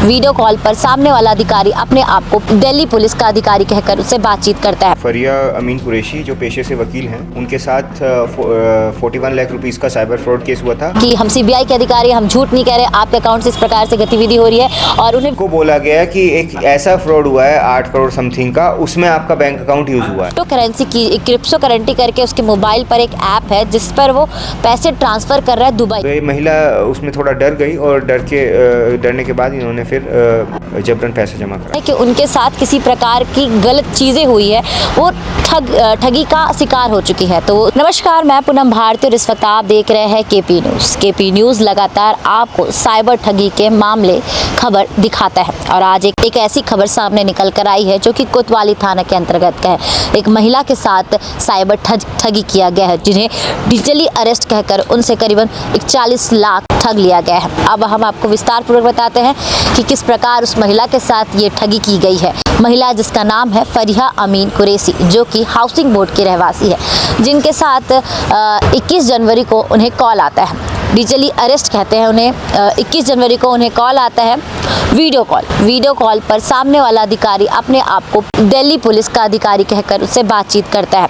Video call पर सामने वाला अधिकारी अपने आप को दिल्ली पुलिस का अधिकारी कहकर उससे बातचीत करता है। फरिया अमीन कुरैशी जो पेशे से वकील हैं, उनके साथ 41 लाख रुपीस का साइबर फ्रॉड केस हुआ था कि हम सीबीआई के अधिकारी, हम झूठ नहीं कह रहे, आपके अकाउंट से इस प्रकार से गतिविधि हो रही है। और उन्हें को बोला गया कि एक ऐसा फ्रॉड हुआ है 8 करोड़ समथिंग का, उसमें आपका बैंक अकाउंट यूज हुआ है। क्रिप्टो करेंसी की क्रिप्टो करेंसी करके उसके मोबाइल पर एक ऐप है जिस पर वो पैसे ट्रांसफर कर रहा है दुबई। तो ये महिला उसमें थोड़ा डर गई और डरने के बाद इन्होंने फिर जबरन पैसे जमा करा कि उनके साथ किसी प्रकार की गलत चीजें हुई है, वो ठगी का शिकार हो चुकी है। तो नमस्कार, मैं पूनम भारती और इस वक्त आप देख रहे हैं केपी न्यूज़। केपी न्यूज़ लगातार आपको साइबर ठगी के मामले खबर दिखाता है और आज एक ऐसी खबर सामने निकल कर आई है जो कि कोतवाली थाना के अंतर्गत का है। एक महिला के साथ साइबर ठगी किया गया है, जिन्हें डिजिटली अरेस्ट कहकर उनसे करीबन 41 लाख ठग लिया गया है। अब हम आपको विस्तार पूर्वक बताते हैं कि किस प्रकार उस महिला के साथ ये ठगी की गई है। महिला जिसका नाम है फरिया अमीन कुरैशी, जो कि हाउसिंग बोर्ड की रहवासी है, जिनके साथ 21 जनवरी को उन्हें कॉल आता है। डिजिटली अरेस्ट कहते हैं उन्हें। 21 जनवरी को उन्हें कॉल आता है, वीडियो कॉल पर सामने वाला अधिकारी अपने आप को दिल्ली पुलिस का अधिकारी कहकर उससे बातचीत करता है,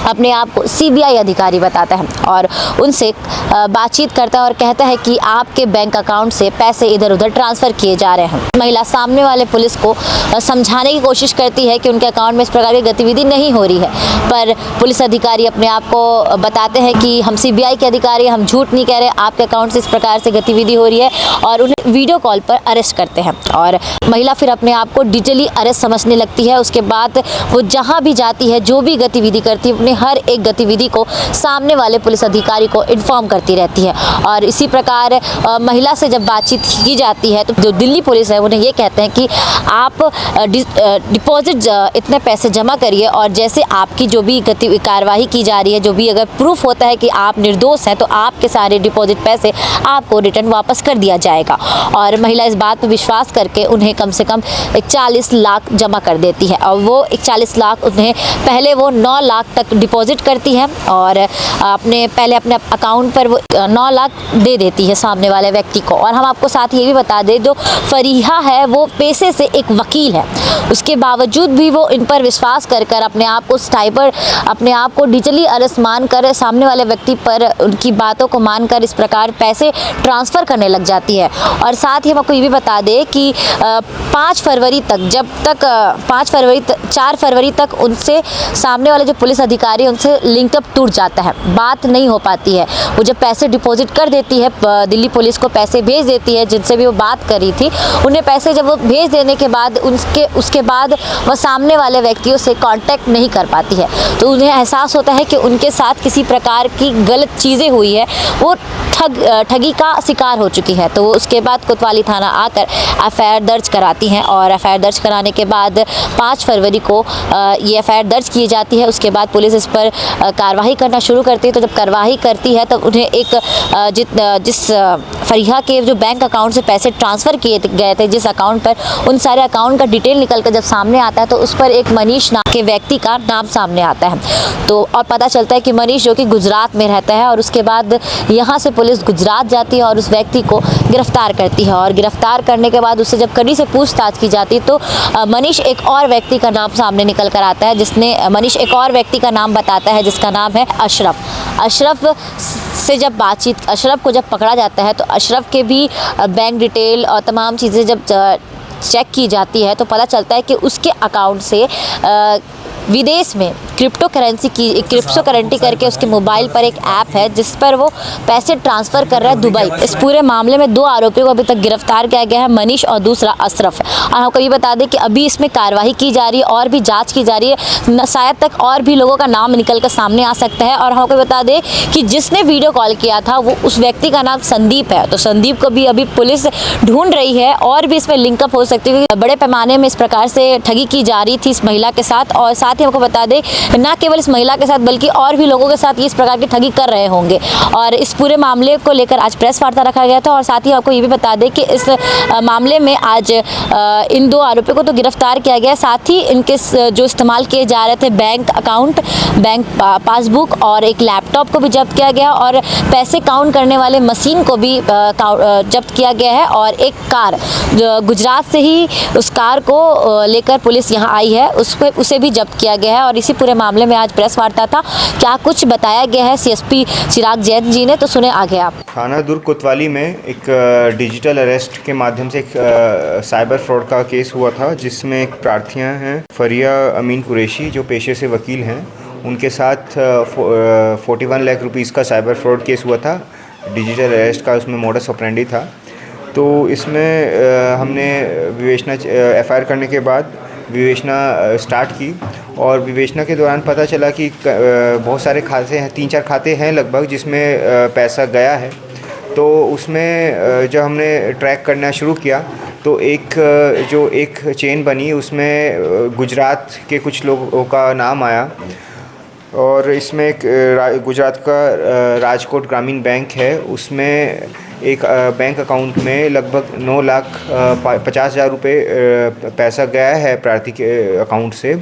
अपने आप को सीबीआई अधिकारी बताता है और उनसे बातचीत करता है और कहता है कि आपके बैंक अकाउंट से पैसे इधर उधर ट्रांसफ़र किए जा रहे हैं। महिला सामने वाले पुलिस को समझाने की कोशिश करती है कि उनके अकाउंट में इस प्रकार की गतिविधि नहीं हो रही है, पर पुलिस अधिकारी अपने आप को बताते हैं कि हम सीबीआई के अधिकारी, हम झूठ नहीं कह रहे, आपके अकाउंट से इस प्रकार से गतिविधि हो रही है, और उन्हें वीडियो कॉल पर अरेस्ट करते हैं। और महिला फिर अपने आप को डिजिटली अरेस्ट समझने लगती है। उसके बाद वो जहाँ भी जाती है, जो भी गतिविधि करती है, अपने हर एक गतिविधि को सामने वाले पुलिस अधिकारी को इन्फॉर्म करती रहती है। और इसी प्रकार महिला से जब बातचीत की जाती है तो जो दिल्ली पुलिस है उन्हें ये कहते हैं कि आप डिपॉजिट इतने पैसे जमा करिए और जैसे आपकी जो भी कार्रवाई की जा रही है, जो भी अगर प्रूफ होता है कि आप निर्दोष हैं, तो आपके सारे डिपॉजिट पैसे आपको रिटर्न वापस कर दिया जाएगा। और महिला इस बात पर विश्वास करके उन्हें कम से कम 41 लाख जमा कर देती है। और वो 41 लाख उन्हें पहले वो 9 लाख तक डिपॉजिट करती है और अपने अकाउंट पर वो 9 लाख दे देती है सामने वाले व्यक्ति को। और हम आपको साथ ये भी बता दें, जो फरिया है वो पेशे से एक वकील है, उसके बावजूद भी वो इन पर विश्वास कर अपने आप को डिजिटली अरेस्ट मानकर सामने वाले व्यक्ति पर उनकी बातों को मानकर इस प्रकार पैसे ट्रांसफ़र करने लग जाती है। और साथ ही हम आपको ये भी बता दें कि 4 फरवरी तक उनसे सामने वाले जो पुलिस अधिकारी उनसे लिंकअप टूट जाता है, बात नहीं हो पाती है। वो जब पैसे डिपॉजिट कर देती है, दिल्ली पुलिस को पैसे भेज देती है जिनसे भी वो बात करी थी, उन्हें पैसे जब वो भेज देने के बाद उसके बाद वह सामने वाले व्यक्तियों से कांटेक्ट नहीं कर पाती है। तो उन्हें एहसास होता है कि उनके साथ किसी प्रकार की गलत चीज़ें हुई है, वो ठगी का शिकार हो चुकी है। तो उसके बाद कोतवाली थाना आकर एफआईआर दर्ज कराती हैं और एफआईआर दर्ज कराने के बाद 5 फरवरी को ये एफआईआर दर्ज की जाती है। उसके बाद पुलिस इस पर कार्रवाई करना शुरू करती है। तो जब कार्रवाई करती है तब उन्हें जिस फरिया के जो बैंक अकाउंट से पैसे ट्रांसफ़र किए गए थे, जिस अकाउंट पर, उन सारे अकाउंट का डिटेल निकल कर जब सामने आता है तो उस पर एक मनीष नाम के व्यक्ति का नाम सामने आता है। तो और पता चलता है कि मनीष जो कि गुजरात में रहता है। और उसके बाद यहाँ से पुलिस गुजरात जाती है और उस व्यक्ति को गिरफ्तार करती है। और गिरफ्तार करने के बाद उससे जब कड़ी से पूछताछ की जाती है तो मनीष एक और व्यक्ति का नाम सामने निकल कर आता है, मनीष एक और व्यक्ति का नाम बताता है जिसका नाम है अशरफ। अशरफ को जब पकड़ा जाता है तो अशरफ के भी बैंक डिटेल और तमाम चीज़ें जब चेक की जाती है तो पता चलता है कि उसके अकाउंट से विदेश में क्रिप्टो करेंसी करके उसके मोबाइल पर एक ऐप है जिस पर वो पैसे ट्रांसफ़र कर रहा है दुबई। इस पूरे मामले में 2 आरोपियों को अभी तक गिरफ्तार किया गया है, मनीष और दूसरा अशरफ। और हमको ये बता दें कि अभी इसमें कार्रवाई की जा रही है और भी जांच की जा रही है, शायद तक और भी लोगों का नाम निकल कर सामने आ सकता है। और हमको बता दें कि जिसने वीडियो कॉल किया था वो उस व्यक्ति का नाम संदीप है। तो संदीप को भी अभी पुलिस ढूंढ रही है और भी इसमें लिंकअप हो सकती है। बड़े पैमाने में इस प्रकार से ठगी की जा रही थी इस महिला के साथ। और साथ साथ ही आपको बता दें न केवल इस महिला के साथ बल्कि और भी लोगों के साथ ये इस प्रकार की ठगी कर रहे होंगे। और इस पूरे मामले को लेकर आज प्रेस वार्ता रखा गया था और साथ ही आपको ये भी बता दें कि इस मामले में आज इन 2 आरोपियों को तो गिरफ्तार किया गया, साथ ही इनके जो इस्तेमाल किए जा रहे थे बैंक अकाउंट, बैंक पासबुक और एक लैपटॉप को भी जब्त किया गया और पैसे काउंट करने वाले मशीन को भी जब्त किया गया है। और एक कार गुजरात से ही उस कार को लेकर पुलिस यहाँ आई है, उसे भी जब्त किया गया है। और इसी पूरे मामले में आज प्रेस वार्ता था, क्या कुछ बताया गया है सीएसपी चिराग जैन जी ने, तो सुने आगे आप। थाना दुर्ग कोतवाली में एक डिजिटल अरेस्ट के माध्यम से एक साइबर फ्रॉड का केस हुआ था, जिसमें एक प्रार्थियां हैं फरिया अमीन कुरैशी जो पेशे से वकील हैं, उनके साथ 41 लाख रुपीस का साइबर फ्रॉड केस हुआ था। डिजिटल अरेस्ट का उसमें मोडस ऑपरेंडी था। तो इसमें हमने विवेचना एफआईआर करने के बाद विवेचना स्टार्ट की और विवेचना के दौरान पता चला कि बहुत सारे खाते हैं, 3-4 खाते हैं लगभग, जिसमें पैसा गया है। तो उसमें जब हमने ट्रैक करना शुरू किया तो एक चेन बनी, उसमें गुजरात के कुछ लोगों का नाम आया और इसमें एक गुजरात का राजकोट ग्रामीण बैंक है, उसमें एक बैंक अकाउंट में लगभग 9,50,000 रुपये पैसा गया है प्रार्थी के अकाउंट से।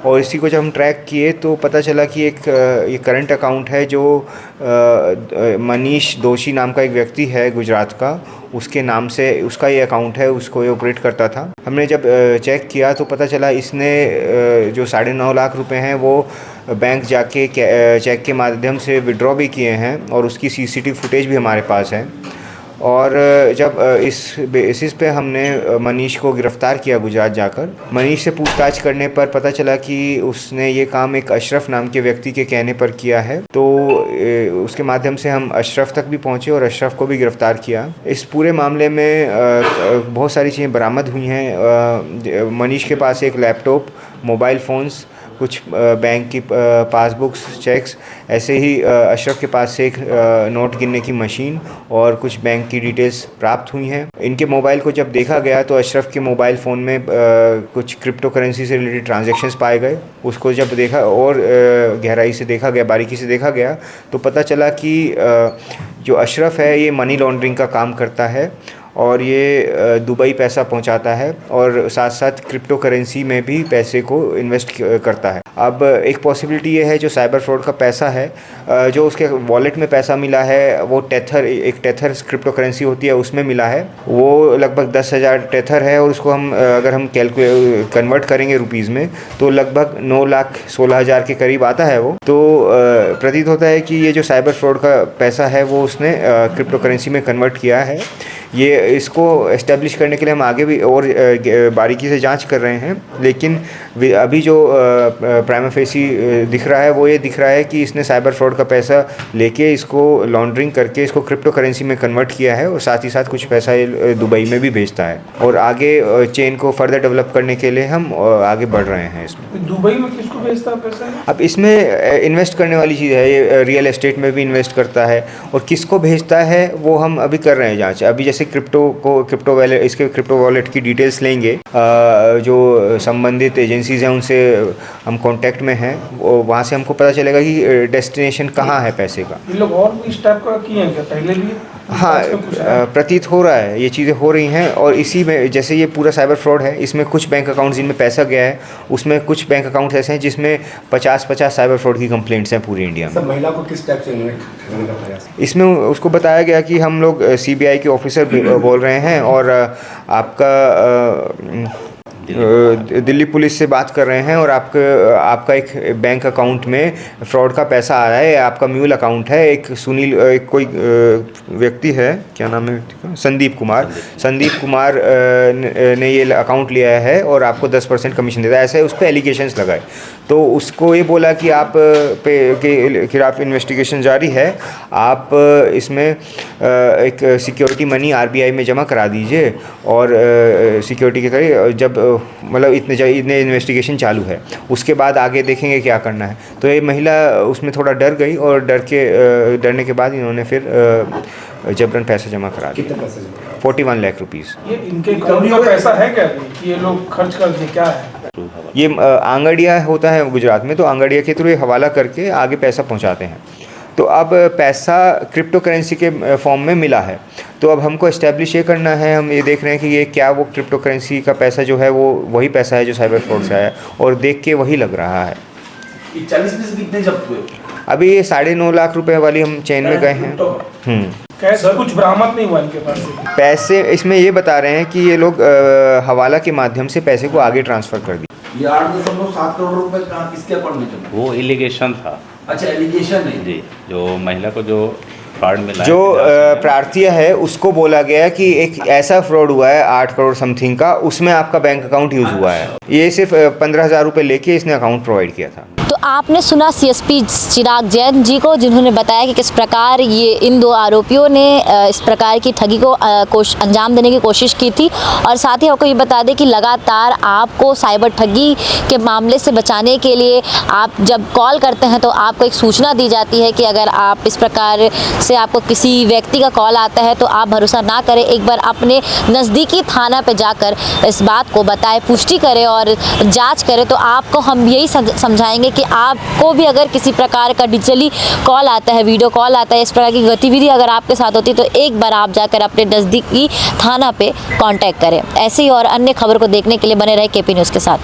और इसी को जब हम ट्रैक किए तो पता चला कि ये करंट अकाउंट है जो मनीष दोषी नाम का एक व्यक्ति है गुजरात का, उसके नाम से उसका ये अकाउंट है, उसको ये ऑपरेट करता था। हमने जब चेक किया तो पता चला इसने जो 9.5 लाख रुपए हैं वो बैंक जाके चेक के माध्यम से विड्रॉ भी किए हैं और उसकी सीसीटीवी फुटेज भी हमारे पास है। और जब इस बेसिस पे हमने मनीष को गिरफ़्तार किया गुजरात जाकर, मनीष से पूछताछ करने पर पता चला कि उसने ये काम एक अशरफ नाम के व्यक्ति के कहने पर किया है। तो उसके माध्यम से हम अशरफ तक भी पहुंचे और अशरफ को भी गिरफ़्तार किया। इस पूरे मामले में बहुत सारी चीज़ें बरामद हुई हैं। मनीष के पास एक लैपटॉप, मोबाइल फ़ोन्स, कुछ बैंक की पासबुक्स, चेक्स, ऐसे ही अशरफ के पास से एक नोट गिनने की मशीन और कुछ बैंक की डिटेल्स प्राप्त हुई हैं। इनके मोबाइल को जब देखा गया तो अशरफ के मोबाइल फ़ोन में कुछ क्रिप्टो करेंसी से रिलेटेड ट्रांजैक्शंस पाए गए। उसको जब देखा और गहराई से देखा गया, बारीकी से देखा गया तो पता चला कि जो अशरफ है ये मनी लॉन्ड्रिंग का काम करता है और ये दुबई पैसा पहुंचाता है और साथ साथ क्रिप्टो करेंसी में भी पैसे को इन्वेस्ट करता है। अब एक पॉसिबिलिटी ये है जो साइबर फ्रॉड का पैसा है, जो उसके वॉलेट में पैसा मिला है वो एक टेथर क्रिप्टो करेंसी होती है उसमें मिला है। वो लगभग 10,000 टेथर है और उसको हम अगर हम कन्वर्ट करेंगे रुपीज़ में तो लगभग 9,16,000 के करीब आता है वो। तो प्रतीत होता है कि ये जो साइबर फ्रॉड का पैसा है वो उसने क्रिप्टो करेंसी में कन्वर्ट किया है। ये इसको एस्टेब्लिश करने के लिए हम आगे भी और बारीकी से जांच कर रहे हैं, लेकिन अभी जो प्राइमा फेसी दिख रहा है वो ये दिख रहा है कि इसने साइबर फ्रॉड का पैसा लेके इसको लॉन्ड्रिंग करके इसको क्रिप्टो करेंसी में कन्वर्ट किया है और साथ ही साथ कुछ पैसा दुबई में भी भेजता है। और आगे चेन को फर्दर डेवलप करने के लिए हम आगे बढ़ रहे हैं। इसमें दुबई में किसको भेजता है पैसा? अब इसमें इन्वेस्ट करने वाली चीज़ है, ये रियल एस्टेट में भी इन्वेस्ट करता है और किसको भेजता है वो हम अभी कर रहे हैं जाँच। अभी जैसे इसके क्रिप्टो वॉलेट की डिटेल्स लेंगे, जो संबंधित एजेंसीज हैं उनसे हम कांटेक्ट में हैं, वहाँ से हमको पता चलेगा कि डेस्टिनेशन कहाँ है पैसे का। ये लोग और भी इस टाइप का किए हैं क्या पहले भी? हाँ, प्रतीत हो रहा है, ये चीज़ें हो रही हैं। और इसी में जैसे ये पूरा साइबर फ्रॉड है, इसमें कुछ बैंक अकाउंट जिनमें पैसा गया है उसमें कुछ बैंक अकाउंट ऐसे हैं जिसमें 50-50 साइबर फ्रॉड की कंप्लेंट्स हैं पूरी इंडिया में। सब महिला को किस टाइप से इन्वेस्ट करने का प्रयास? इसमें उसको बताया गया कि हम लोग सीबीआई के ऑफिसर बोल रहे हैं और आपका दिल्ली पुलिस से बात कर रहे हैं और आपका एक बैंक अकाउंट में फ्रॉड का पैसा आ रहा है, आपका म्यूल अकाउंट है। एक सुनील कोई व्यक्ति है, क्या नाम है व्यक्ति का? संदीप कुमार ने ये अकाउंट लिया है और आपको 10% कमीशन देता है, ऐसे उस पर एलिगेशंस लगाए। तो उसको ये बोला कि आप के खिलाफ इन्वेस्टिगेशन जारी है, आप इसमें एक सिक्योरिटी मनी आरबीआई में जमा करा दीजिए और सिक्योरिटी के करिए, जब मतलब इतने इन्वेस्टिगेशन चालू है उसके बाद आगे देखेंगे क्या करना है। तो ये महिला उसमें थोड़ा डर गई और डरने के बाद इन्होंने फिर जबरन पैसा जमा करा दिया। कितना पैसा? 41 लाख रुपीज़। ये इनके अकाउंट का पैसा है क्या अभी कि ये लोग खर्च कर दे, क्या है? ये आंगड़िया होता है गुजरात में, तो आंगड़िया के थ्रू ये हवाला करके आगे पैसा पहुंचाते हैं। तो अब पैसा क्रिप्टो करेंसी के फॉर्म में मिला है, तो अब हमको इस्टेब्लिश ये करना है, हम ये देख रहे हैं कि ये क्या वो क्रिप्टो करेंसी का पैसा जो है वो वही पैसा है जो साइबर फ्रॉड से आया है, और देख के वही लग रहा है। 40 में से कितने जब्त हुए? अभी ये 9.5 लाख रुपए वाली हम चेन में गए हैं। कैश कुछ बरामद नहीं हुआ इनके पास से? पैसे इसमें ये बता रहे हैं कि ये लोग हवाला के माध्यम से पैसे को आगे ट्रांसफ़र कर दिए। ये 8.7 करोड़ रुपए कहाँ किसके अकाउंट में जमा? वो एलिगेशन था। अच्छा, एलिगेशन है जी, जो महिला को जो फ्रॉड मिला जो प्रार्थी है उसको बोला गया कि एक ऐसा फ्रॉड हुआ है 8 करोड़ समथिंग का, उसमें आपका बैंक अकाउंट यूज़ हुआ है। ये सिर्फ 15,000 रुपये लेके इसने अकाउंट प्रोवाइड किया था। तो आपने सुना सीएसपी चिराग जैन जी को, जिन्होंने बताया कि किस प्रकार ये इन दो आरोपियों ने इस प्रकार की ठगी को अंजाम देने की कोशिश की थी। और साथ ही आपको ये बता दें कि लगातार आपको साइबर ठगी के मामले से बचाने के लिए आप जब कॉल करते हैं तो आपको एक सूचना दी जाती है कि अगर आप इस प्रकार से आपको किसी व्यक्ति का कॉल आता है तो आप भरोसा ना करें, एक बार अपने नज़दीकी थाना पर जाकर इस बात को बताएं, पुष्टि करें और जाँच करें। तो आपको हम यही समझाएंगे कि आपको भी अगर किसी प्रकार का डिजिटली कॉल आता है, वीडियो कॉल आता है, इस प्रकार की गतिविधि अगर आपके साथ होती है तो एक बार आप जाकर अपने नज़दीकी थाना पे कांटेक्ट करें। ऐसे ही और अन्य खबर को देखने के लिए बने रहे केपी न्यूज़ के साथ।